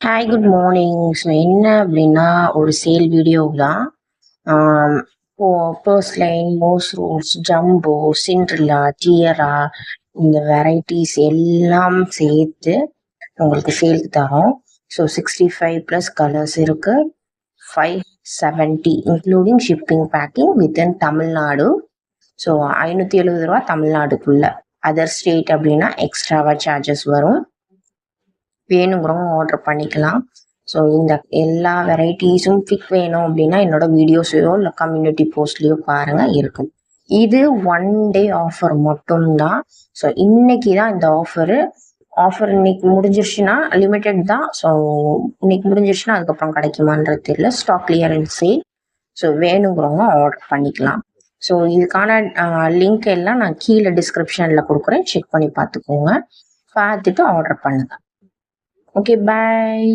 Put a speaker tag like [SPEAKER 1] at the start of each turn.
[SPEAKER 1] Hi good morning. So என்ன அப்படின்னா ஒரு சேல் வீடியோ தான். Purse line, moss roots, jumbo, Cinderella, tiara இந்த வெரைட்டிஸ் எல்லாம் சேர்த்து உங்களுக்கு சேலுக்கு தரோம். ஸோ 65+ கலர்ஸ் இருக்கு. 570 including shipping packing within Tamil Nadu. So 570 ரூபா தமிழ்நாடுக்குள்ள. அதர் ஸ்டேட் அப்படின்னா எக்ஸ்ட்ராவா சார்ஜஸ் வரும். வேணுங்கிறவங்க ஆர்டர் பண்ணிக்கலாம். ஸோ இந்த எல்லா வெரைட்டிஸும் பிக் வேணும் அப்படின்னா என்னோட வீடியோஸையோ இல்லை கம்யூனிட்டி போஸ்ட்லேயோ பாருங்கள், இருக்கும். இது 1 டே ஆஃபர் மட்டும்தான். ஸோ இன்னைக்கு தான் இந்த ஆஃபர் இன்னைக்கு முடிஞ்சிருச்சுன்னா லிமிட்டெட் தான். ஸோ இன்னைக்கு முடிஞ்சிருச்சுன்னா அதுக்கப்புறம் கிடைக்குமான்றது தெரியல. Stock clearance sale. ஸோ வேணுங்கிறவங்க ஆர்டர் பண்ணிக்கலாம். ஸோ இதுக்கான லிங்க் எல்லாம் நான் கீழே டிஸ்கிரிப்ஷனில் கொடுக்குறேன். செக் பண்ணி பார்த்துக்கோங்க. பார்த்துட்டு ஆர்டர் பண்ணுங்கள். Okay, bye.